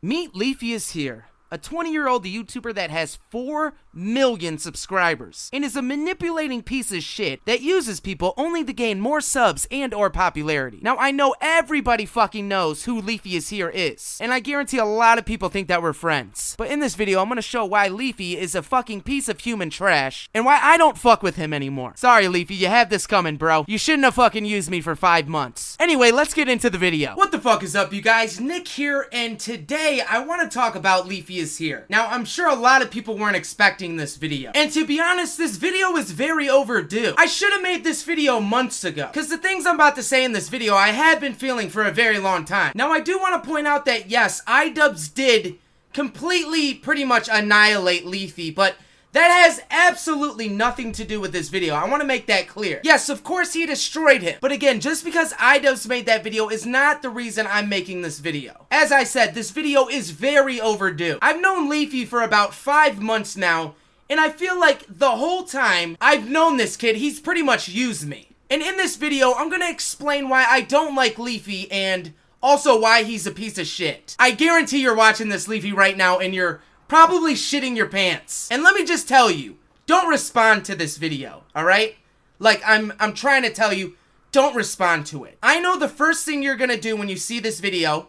Meet LeafyIsHere, a 20-year-old YouTuber that has 4 million subscribers and is a manipulating piece of shit that uses people only to gain more subs and or popularity. Now, I know everybody fucking knows who LeafyIsHere is, and I guarantee a lot of people think that we're friends. But in this video, I'm gonna show why Leafy is a fucking piece of human trash and why I don't fuck with him anymore. Sorry, Leafy, you had this coming, bro. You shouldn't have fucking used me for 5 months. Anyway, let's get into the video. What the fuck is up, you guys? Nick here, and today I want to talk about LeafyIsHere. Now, I'm sure a lot of people weren't expecting this video. And to be honest, this video is very overdue. I should have made this video months ago, because the things I'm about to say in this video I had been feeling for a very long time. Now, I do want to point out that yes, iDubbbz did completely pretty much annihilate Leafy, but that has absolutely nothing to do with this video. I want to make that clear. Yes, of course he destroyed him. But again, just because iDubbbz made that video is not the reason I'm making this video. As I said, this video is very overdue. I've known Leafy for about 5 months now, and I feel like the whole time I've known this kid, he's pretty much used me. And in this video, I'm going to explain why I don't like Leafy and also why he's a piece of shit. I guarantee you're watching this, Leafy, right now, and you're probably shitting your pants. And let me just tell you, don't respond to this video, alright? Like, I'm trying to tell you, don't respond to it. I know the first thing you're gonna do when you see this video,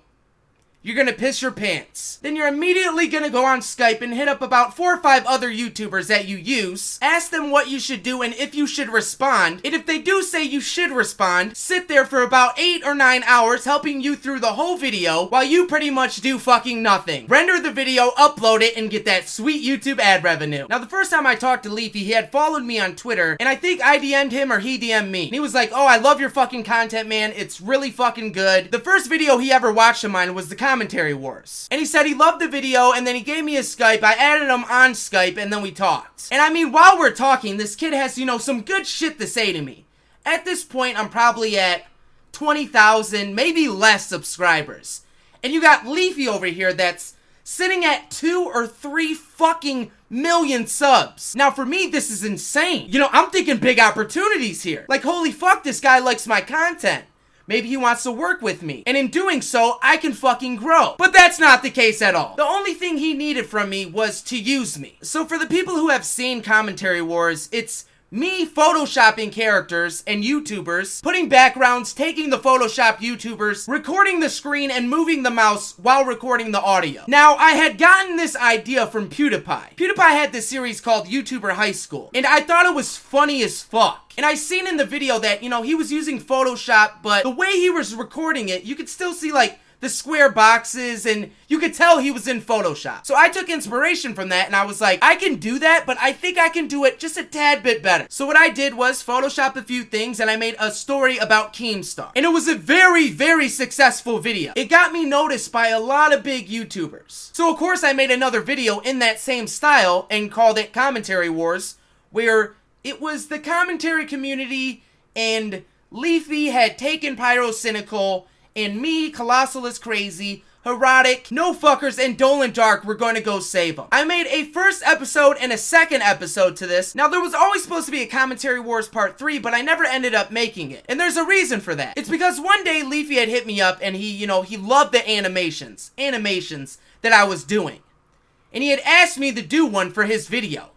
you're gonna piss your pants. Then you're immediately gonna go on Skype and hit up about 4 or 5 other YouTubers that you use, ask them what you should do and if you should respond, and if they do say you should respond, sit there for about 8 or 9 hours helping you through the whole video while you pretty much do fucking nothing. Render the video, upload it, and get that sweet YouTube ad revenue. Now, the first time I talked to Leafy, he had followed me on Twitter, and I think I DM'd him or he DM'd me. And he was like, oh, I love your fucking content, man. It's really fucking good. The first video he ever watched of mine was the Commentary Wars. And he said he loved the video, and then he gave me his Skype. I added him on Skype, and then we talked. And I mean, while we're talking, this kid has, you know, some good shit to say to me. At this point, I'm probably at 20,000, maybe less subscribers. And you got Leafy over here that's sitting at 2 or 3 fucking million subs. Now, for me, this is insane. You know, I'm thinking big opportunities here. Like, holy fuck, this guy likes my content. Maybe he wants to work with me. And in doing so, I can fucking grow. But that's not the case at all. The only thing he needed from me was to use me. So for the people who have seen Commentary Wars, it's me photoshopping characters and YouTubers, putting backgrounds, taking the Photoshop YouTubers, recording the screen, and moving the mouse while recording the audio. Now, I had gotten this idea from PewDiePie. PewDiePie had this series called YouTuber High School, and I thought it was funny as fuck. And I seen in the video that, you know, he was using Photoshop, but the way he was recording it, you could still see, like, the square boxes, and you could tell he was in Photoshop. So I took inspiration from that, and I was like, I can do that, but I think I can do it just a tad bit better. So what I did was Photoshop a few things, and I made a story about Keemstar. And it was a very, very successful video. It got me noticed by a lot of big YouTubers. So of course I made another video in that same style and called it Commentary Wars, where it was the commentary community, and Leafy had taken Pyrocynical, and me, Colossal is Crazy, Herotic, No Fuckers, and Dolan Dark were going to go save them. I made a first episode and a second episode to this. Now, there was always supposed to be a Commentary Wars Part 3, but I never ended up making it. And there's a reason for that. It's because one day Leafy had hit me up, and he loved the animations that I was doing. And he had asked me to do one for his video.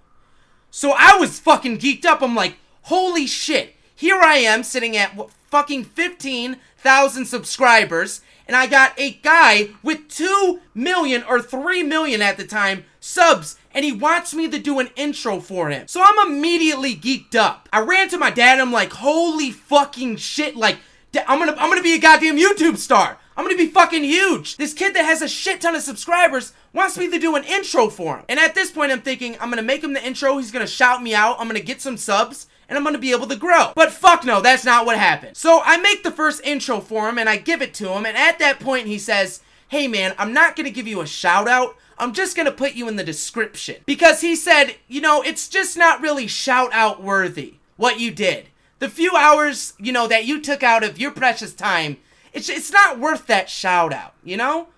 So I was fucking geeked up. I'm like, holy shit. Here I am sitting at fucking 15,000 subscribers, and I got a guy with 2 million or 3 million at the time subs, and he wants me to do an intro for him. So I'm immediately geeked up. I ran to my dad, and I'm like, holy fucking shit, like, I'm gonna be a goddamn YouTube star. I'm gonna be fucking huge. This kid that has a shit ton of subscribers wants me to do an intro for him. And at this point, I'm thinking, I'm gonna make him the intro, he's gonna shout me out, I'm gonna get some subs, and I'm gonna be able to grow. But fuck no, that's not what happened. So I make the first intro for him, and I give it to him, and at that point he says, hey man, I'm not gonna give you a shout out, I'm just gonna put you in the description. Because he said, you know, it's just not really shout out worthy, what you did. The few hours, you know, that you took out of your precious time, it's not worth that shout out, you know?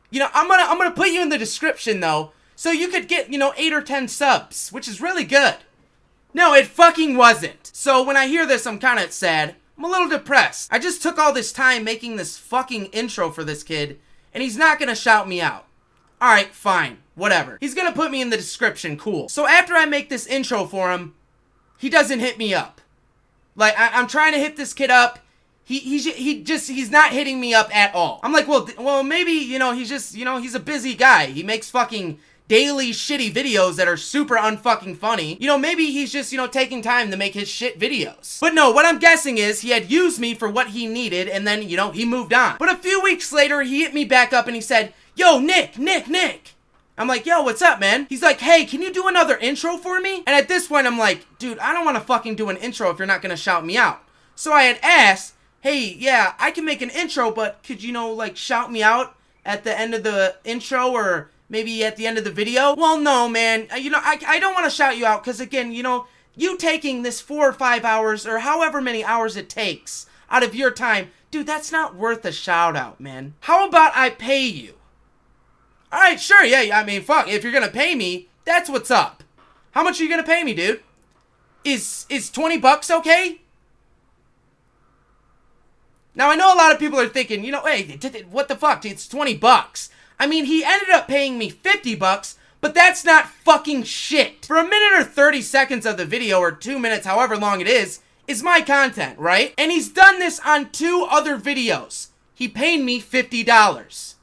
You know, I'm gonna put you in the description though, so you could get, you know, 8 or 10 subs, which is really good. No, it fucking wasn't. So when I hear this, I'm kind of sad. I'm a little depressed. I just took all this time making this fucking intro for this kid, and he's not gonna shout me out. Alright, fine. Whatever. He's gonna put me in the description. Cool. So after I make this intro for him, he doesn't hit me up. Like, I'm trying to hit this kid up. He's not hitting me up at all. I'm like, well, maybe, you know, he's just, you know, he's a busy guy. He makes fucking daily shitty videos that are super unfucking funny. You know, maybe he's just, you know, taking time to make his shit videos. But no, what I'm guessing is he had used me for what he needed and then, you know, he moved on. But a few weeks later, he hit me back up and he said, yo, Nick. I'm like, yo, what's up, man? He's like, hey, can you do another intro for me? And at this point, I'm like, dude, I don't want to fucking do an intro if you're not gonna shout me out. So I had asked, hey, yeah, I can make an intro, but could you know, like, shout me out at the end of the intro or maybe at the end of the video? Well, no, man. You know, I don't want to shout you out because, again, you know, you taking this 4 or 5 hours or however many hours it takes out of your time, dude, that's not worth a shout out, man. How about I pay you? All right, sure, yeah, I mean, fuck, if you're going to pay me, that's what's up. How much are you going to pay me, dude? Is 20 bucks okay? Now, I know a lot of people are thinking, you know, hey, what the fuck, it's 20 bucks. I mean, he ended up paying me 50 bucks, but that's not fucking shit. For a minute or 30 seconds of the video, or 2 minutes, however long it is my content, right? And he's done this on 2 other videos. He paid me $50.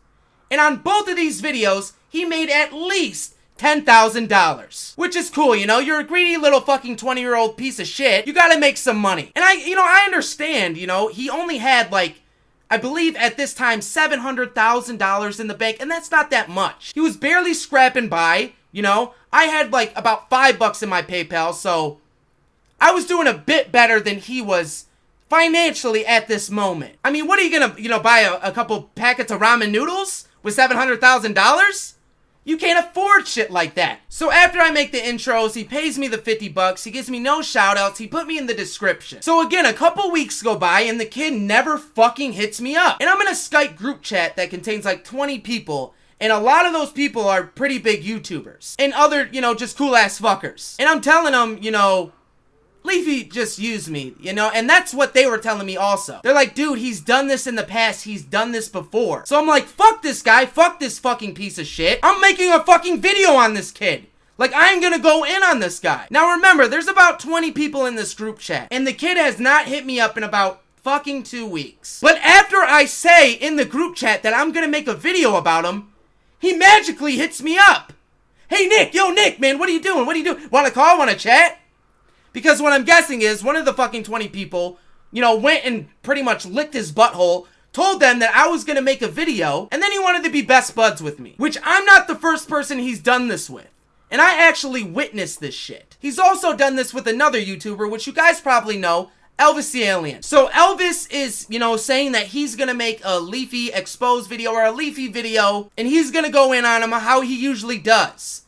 And on both of these videos, he made at least $10,000. Which is cool, you know? You're a greedy little fucking 20-year-old piece of shit. You gotta make some money. And I understand, you know, he only had, like, I believe at this time, $700,000 in the bank, and that's not that much. He was barely scrapping by, you know? I had, like, about $5 in my PayPal, so I was doing a bit better than he was financially at this moment. I mean, what are you gonna, you know, buy a couple packets of ramen noodles with $700,000? You can't afford shit like that. So after I make the intros, he pays me the 50 bucks. He gives me no shout outs. He put me in the description. So again, a couple weeks go by and the kid never fucking hits me up. And I'm in a Skype group chat that contains like 20 people. And a lot of those people are pretty big YouTubers. And other, you know, just cool ass fuckers. And I'm telling them, you know, Leafy just used me, you know, and that's what they were telling me also. They're like, dude, he's done this in the past, he's done this before. So I'm like, fuck this guy, fuck this fucking piece of shit. I'm making a fucking video on this kid. Like, I'm gonna go in on this guy. Now remember, there's about 20 people in this group chat, and the kid has not hit me up in about fucking 2 weeks. But after I say in the group chat that I'm gonna make a video about him, he magically hits me up. Hey Nick, yo Nick, man, what are you doing? What are you doing? Wanna call, wanna chat? Because what I'm guessing is one of the fucking 20 people, you know, went and pretty much licked his butthole, told them that I was gonna make a video, and then he wanted to be best buds with me. Which I'm not the first person he's done this with. And I actually witnessed this shit. He's also done this with another YouTuber, which you guys probably know, Elvis the Alien. So Elvis is, you know, saying that he's gonna make a Leafy expose video or a Leafy video, and he's gonna go in on him how he usually does.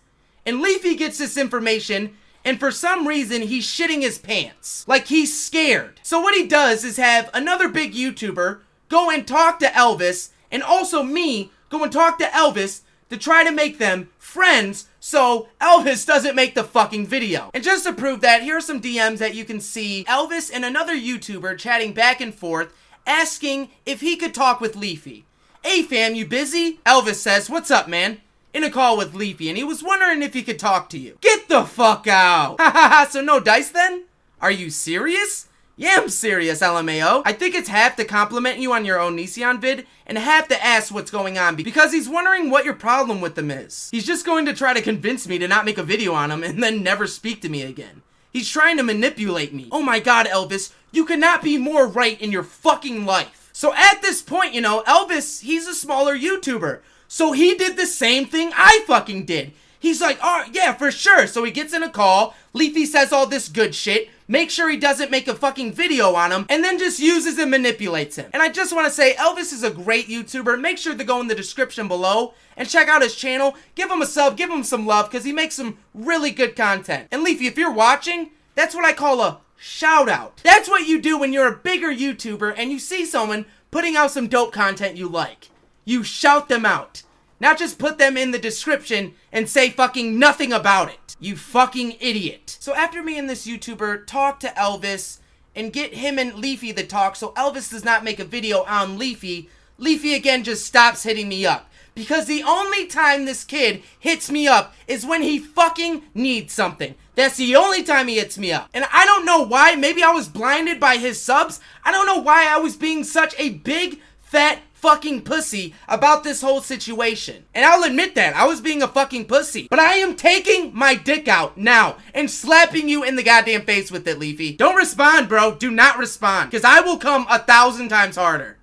And Leafy gets this information, and for some reason, he's shitting his pants. Like, he's scared. So what he does is have another big YouTuber go and talk to Elvis, and also me go and talk to Elvis to try to make them friends so Elvis doesn't make the fucking video. And just to prove that, here are some DMs that you can see Elvis and another YouTuber chatting back and forth, asking if he could talk with Leafy. Hey fam, you busy? Elvis says, what's up, man? In a call with Leafy, and he was wondering if he could talk to you. Get the fuck out! Hahaha, so no dice then? Are you serious? Yeah, I'm serious, LMAO. I think it's half to compliment you on your own Onision vid, and half to ask what's going on, because he's wondering what your problem with them is. He's just going to try to convince me to not make a video on him, and then never speak to me again. He's trying to manipulate me. Oh my god, Elvis, you could not be more right in your fucking life. So at this point, you know, Elvis, he's a smaller YouTuber. So he did the same thing I fucking did. He's like, oh, yeah, for sure. So he gets in a call. Leafy says all this good shit. Make sure he doesn't make a fucking video on him. And then just uses and manipulates him. And I just want to say, Elvis is a great YouTuber. Make sure to go in the description below and check out his channel. Give him a sub. Give him some love because he makes some really good content. And Leafy, if you're watching, that's what I call a shout out. That's what you do when you're a bigger YouTuber and you see someone putting out some dope content you like. You shout them out. Not just put them in the description and say fucking nothing about it. You fucking idiot. So after me and this YouTuber talk to Elvis and get him and Leafy to talk so Elvis does not make a video on Leafy, Leafy again just stops hitting me up. Because the only time this kid hits me up is when he fucking needs something. That's the only time he hits me up. And I don't know why. Maybe I was blinded by his subs. I don't know why I was being such a big, fat, fucking pussy about this whole situation. And I'll admit that. I was being a fucking pussy. But I am taking my dick out now and slapping you in the goddamn face with it, Leafy. Don't respond, bro. Do not respond. Because I will come 1,000 times harder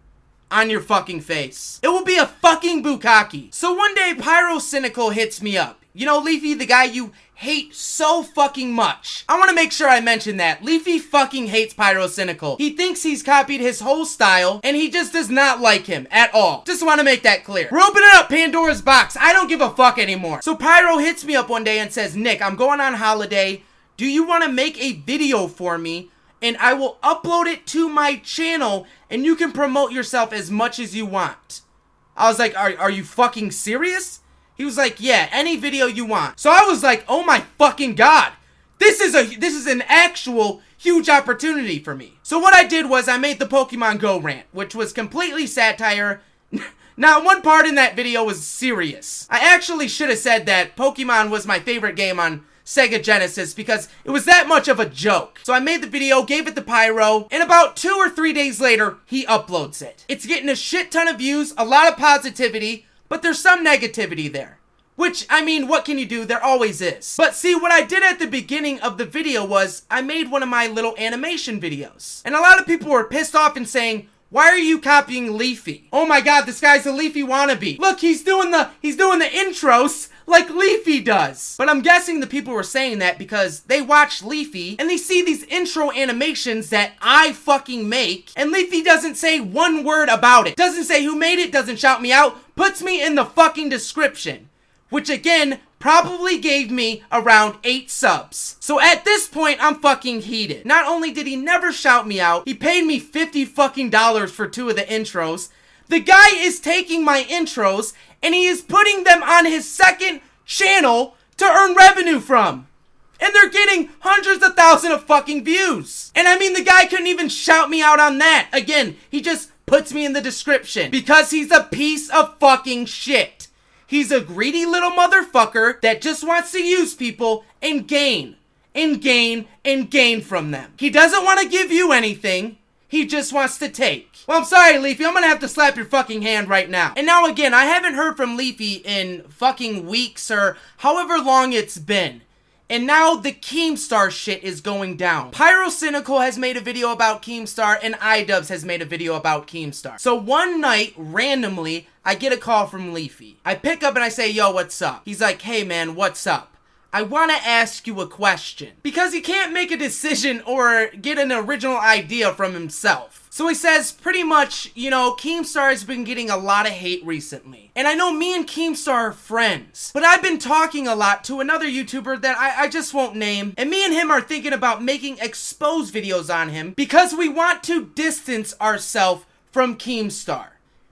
on your fucking face. It will be a fucking bukkake. So one day, Pyrocynical hits me up. You know, Leafy, the guy you hate so fucking much. I want to make sure I mention that. Leafy fucking hates Pyrocynical. He thinks he's copied his whole style, and he just does not like him at all. Just want to make that clear. We're opening up Pandora's box. I don't give a fuck anymore. So Pyro hits me up one day and says, Nick, I'm going on holiday. Do you want to make a video for me? And I will upload it to my channel, and you can promote yourself as much as you want. I was like, are you fucking serious? He was like, yeah, any video you want. So I was like, oh my fucking god. This is an actual huge opportunity for me. So what I did was I made the Pokemon Go rant, which was completely satire. Not one part in that video was serious. I actually should have said that Pokemon was my favorite game on Sega Genesis because it was that much of a joke. So I made the video, gave it to Pyro, and about 2 or 3 days later, he uploads it. It's getting a shit ton of views, a lot of positivity, but there's some negativity there. Which, I mean, what can you do? There always is. But see, what I did at the beginning of the video was I made one of my little animation videos. And a lot of people were pissed off and saying, why are you copying Leafy? Oh my god, this guy's a Leafy wannabe. Look, he's doing the intros like Leafy does. But I'm guessing the people were saying that because they watch Leafy and they see these intro animations that I fucking make, and Leafy doesn't say one word about it. Doesn't say who made it, doesn't shout me out, puts me in the fucking description. Which again, probably gave me around 8 subs. So at this point, I'm fucking heated. Not only did he never shout me out, he paid me $50 fucking for 2 of the intros. The guy is taking my intros and he is putting them on his second channel to earn revenue from. And they're getting hundreds of thousands of fucking views. And I mean, the guy couldn't even shout me out on that. Again, he just puts me in the description because he's a piece of fucking shit. He's a greedy little motherfucker that just wants to use people and gain from them. He doesn't want to give you anything. He just wants to take. Well, I'm sorry, Leafy. I'm gonna have to slap your fucking hand right now. And now again, I haven't heard from Leafy in fucking weeks or however long it's been. And now the Keemstar shit is going down. Pyrocynical has made a video about Keemstar and iDubbbz has made a video about Keemstar. So one night, randomly, I get a call from Leafy. I pick up and I say, yo, what's up? He's like, hey man, what's up? I want to ask you a question. Because he can't make a decision or get an original idea from himself. So he says, pretty much, you know, Keemstar has been getting a lot of hate recently. And I know me and Keemstar are friends. But I've been talking a lot to another YouTuber that I just won't name. And me and him are thinking about making expose videos on him because we want to distance ourselves from Keemstar.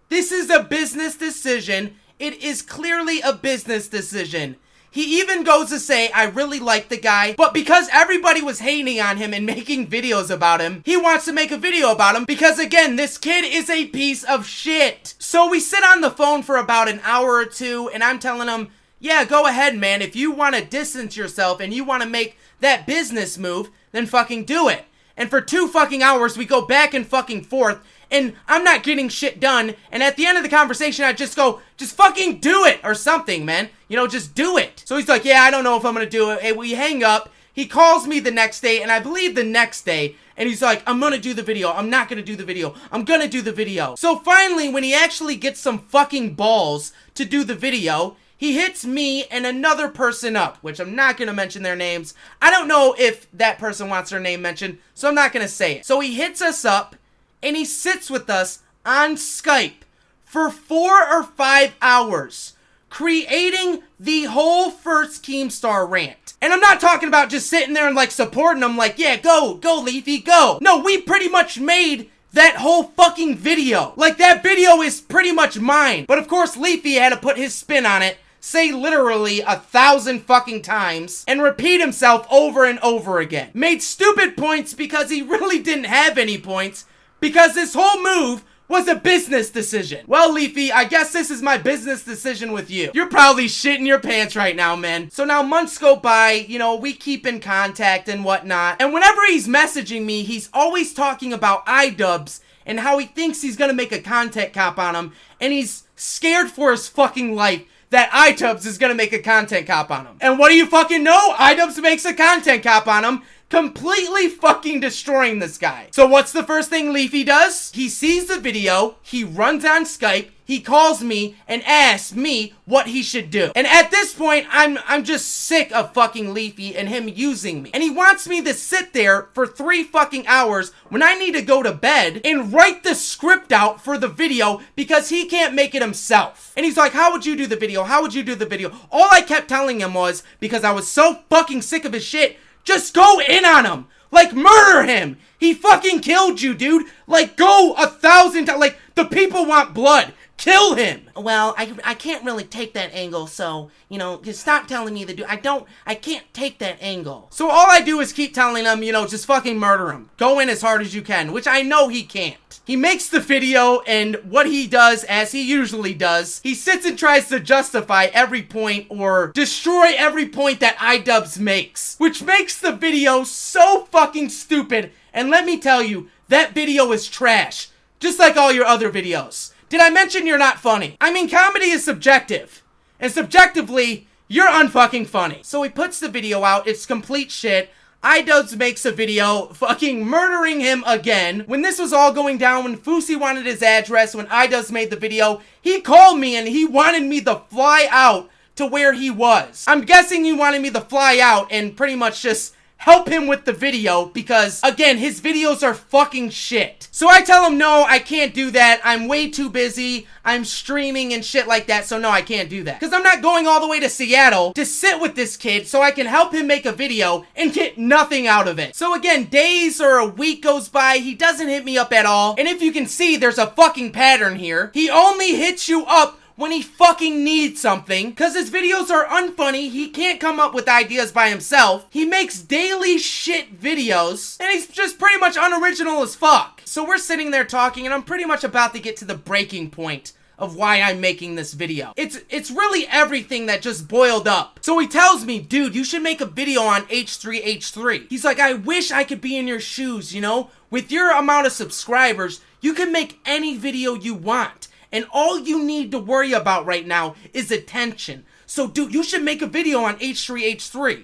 This is a business decision. It is clearly a business decision. He even goes to say, I really like the guy, but because everybody was hating on him and making videos about him, he wants to make a video about him because, again, this kid is a piece of shit. So we sit on the phone for about an hour or two, and I'm telling him, yeah, go ahead, man. If you want to distance yourself and you want to make that business move, then fucking do it. And for 2 fucking hours, we go back and fucking forth, and I'm not getting shit done, and at the end of the conversation, I just go, just fucking do it, or something, man. You know, just do it. So he's like, yeah, I don't know if I'm gonna do it. Hey, we hang up. He calls me the next day, and I believe the next day, and he's like, I'm gonna do the video. I'm not gonna do the video. I'm gonna do the video. So finally, when he actually gets some fucking balls to do the video, he hits me and another person up, which I'm not going to mention their names. I don't know if that person wants their name mentioned, so I'm not going to say it. So he hits us up, and he sits with us on Skype for 4 or 5 hours, creating the whole first Keemstar rant. And I'm not talking about just sitting there and, like, supporting him like, yeah, go, Leafy, go. No, we pretty much made that whole fucking video. Like, that video is pretty much mine. But, of course, Leafy had to put his spin on it, say literally 1,000 fucking times, and repeat himself over and over again. Made stupid points because he really didn't have any points, because this whole move was a business decision. Well, Leafy, I guess this is my business decision with you. You're probably shitting your pants right now, man. So now months go by, you know, we keep in contact and whatnot. And whenever he's messaging me, he's always talking about iDubbbz and how he thinks he's gonna make a content cop on him. And he's scared for his fucking life that iDubbbz is gonna make a content cop on him. And what do you fucking know? iDubbbz makes a content cop on him, completely fucking destroying this guy. So what's the first thing Leafy does? He sees the video, he runs on Skype, he calls me and asks me what he should do. And at this point, I'm just sick of fucking Leafy and him using me. And he wants me to sit there for 3 fucking hours when I need to go to bed and write the script out for the video because he can't make it himself. And he's like, how would you do the video? How would you do the video? All I kept telling him was, because I was so fucking sick of his shit, just go in on him. Like, murder him. He fucking killed you, dude. Like, go 1,000 times. Like, the people want blood. Kill him. Well, I can't really take that angle, so, you know, just stop telling me to do. I can't take that angle. So all I do is keep telling him, you know, just fucking murder him. Go in as hard as you can, which I know he can't. He makes the video, and what he does, as he usually does, he sits and tries to justify every point or destroy every point that iDubbbz makes, which makes the video so fucking stupid. And let me tell you, that video is trash, just like all your other videos. Did I mention you're not funny? I mean, comedy is subjective, and subjectively, you're unfucking funny. So he puts the video out, it's complete shit. iDubbbz makes a video fucking murdering him again. When this was all going down, when Fousey wanted his address, when iDubbbz made the video, he called me and he wanted me to fly out to where he was. I'm guessing he wanted me to fly out and pretty much just help him with the video because, again, his videos are fucking shit. So I tell him, no, I can't do that. I'm way too busy. I'm streaming and shit like that, so no, I can't do that. Because I'm not going all the way to Seattle to sit with this kid so I can help him make a video and get nothing out of it. So again, days or a week goes by, he doesn't hit me up at all. And if you can see, there's a fucking pattern here. He only hits you up when he fucking needs something, because his videos are unfunny, he can't come up with ideas by himself, he makes daily shit videos, and he's just pretty much unoriginal as fuck. So we're sitting there talking, and I'm pretty much about to get to the breaking point of why I'm making this video. It's really everything that just boiled up. So he tells me, dude, you should make a video on H3H3. He's like, I wish I could be in your shoes, you know? With your amount of subscribers, you can make any video you want. And all you need to worry about right now is attention. So, dude, you should make a video on H3H3.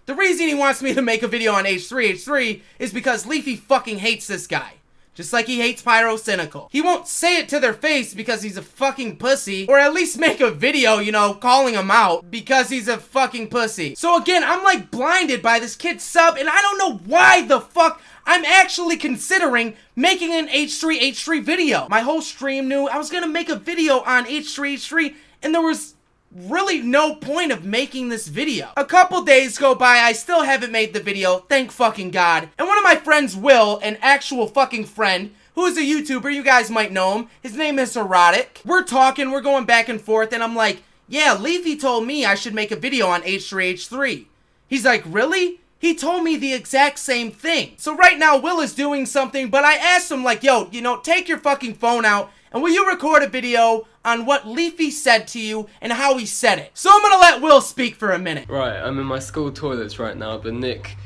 The reason he wants me to make a video on H3H3 is because Leafy fucking hates this guy. Just like he hates Pyrocynical. He won't say it to their face because he's a fucking pussy, or at least make a video, you know, calling him out because he's a fucking pussy. So again, I'm like blinded by this kid's sub, and I don't know why the fuck I'm actually considering making an H3H3 video. My whole stream knew I was gonna make a video on H3H3, and there was really no point of making this video. A couple days go by, I still haven't made the video, thank fucking God. And one of my friends, Will, an actual fucking friend, who is a YouTuber, you guys might know him, his name is Erotic. We're talking, we're going back and forth, and I'm like, yeah, Leafy told me I should make a video on H3H3. He's like, really? He told me the exact same thing. So right now, Will is doing something, but I asked him like, yo, you know, take your fucking phone out, and will you record a video on what Leafy said to you and how he said it? So I'm gonna let Will speak for a minute. Right, I'm in my school toilets right now, but Nick,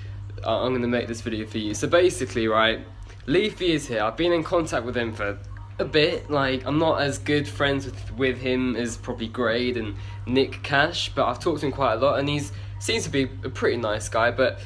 I'm gonna make this video for you. So basically, right, Leafy is here. I've been in contact with him for a bit. Like, I'm not as good friends with him as probably Grade and Nick Cash, but I've talked to him quite a lot, and he seems to be a pretty nice guy. But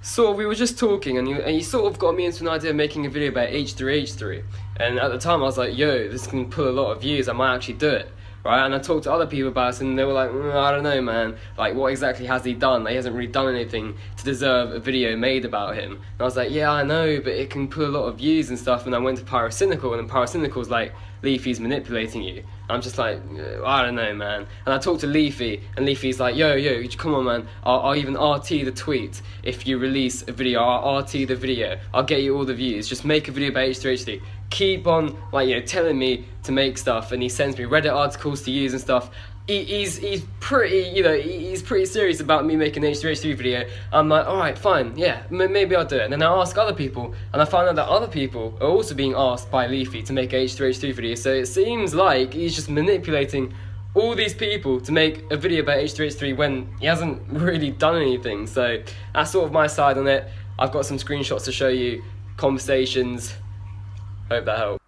sort of, we were just talking, and he sort of got me into an idea of making a video about H3H3. And at the time I was like, yo, this can pull a lot of views, I might actually do it, right? And I talked to other people about it, and they were like, I don't know, man, like, what exactly has he done? Like, he hasn't really done anything to deserve a video made about him. And I was like, yeah, I know, but it can pull a lot of views and stuff. And I went to Pyrocynical, and then Pyrocynical's like, Leafy's manipulating you. I'm just like, I don't know, man. And I talked to Leafy, and Leafy's like, yo, come on, man, I'll even RT the tweet if you release a video. I'll RT the video, I'll get you all the views. Just make a video about H3H3. Keep on, like, you know, telling me to make stuff. And he sends me Reddit articles to use and stuff. he's pretty, you know, he's pretty serious about me making an H3H3 video. I'm like, alright, fine, yeah, maybe I'll do it. And then I ask other people, and I find out that other people are also being asked by Leafy to make an H3H3 video. So it seems like he's just manipulating all these people to make a video about H3H3 when he hasn't really done anything. So that's sort of my side on it. I've got some screenshots to show you, conversations. Hope that helps.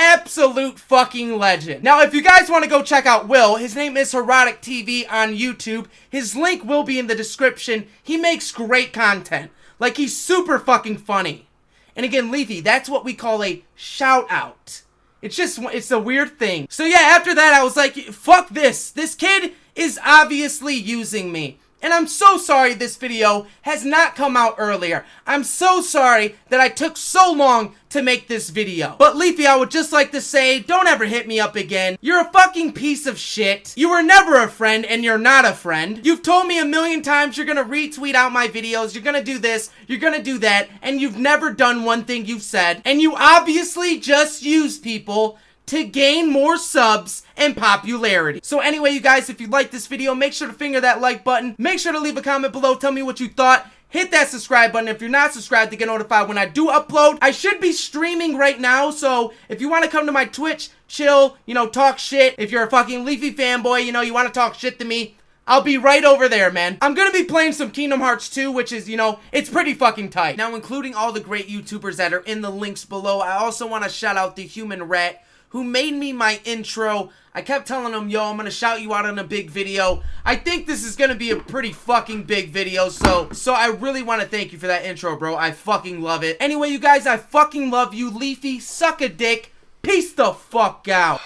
Absolute fucking legend. Now, if you guys want to go check out Will, his name is Herotic TV on YouTube. His link will be in the description. He makes great content. Like, he's super fucking funny. And again, Leafy, that's what we call a shout out. It's a weird thing. So yeah, after that, I was like, fuck this. This kid is obviously using me. And I'm so sorry this video has not come out earlier. I'm so sorry that I took so long to make this video. But Leafy, I would just like to say, don't ever hit me up again. You're a fucking piece of shit. You were never a friend, and you're not a friend. You've told me a million times you're gonna retweet out my videos, you're gonna do this, you're gonna do that, and you've never done one thing you've said. And you obviously just use people to gain more subs and popularity. So anyway, you guys, if you like this video, make sure to finger that like button. Make sure to leave a comment below. Tell me what you thought. Hit that subscribe button if you're not subscribed to get notified when I do upload. I should be streaming right now, so if you want to come to my Twitch, chill, you know, talk shit. If you're a fucking Leafy fanboy, you know, you want to talk shit to me, I'll be right over there, man. I'm gonna be playing some Kingdom Hearts 2, which is, you know, it's pretty fucking tight. Now, including all the great YouTubers that are in the links below, I also want to shout out the Human Rat, who made me my intro. I kept telling him, yo, I'm gonna shout you out on a big video. I think this is gonna be a pretty fucking big video, so I really want to thank you for that intro, bro. I fucking love it. Anyway, you guys, I fucking love you. Leafy, suck a dick. Peace the fuck out.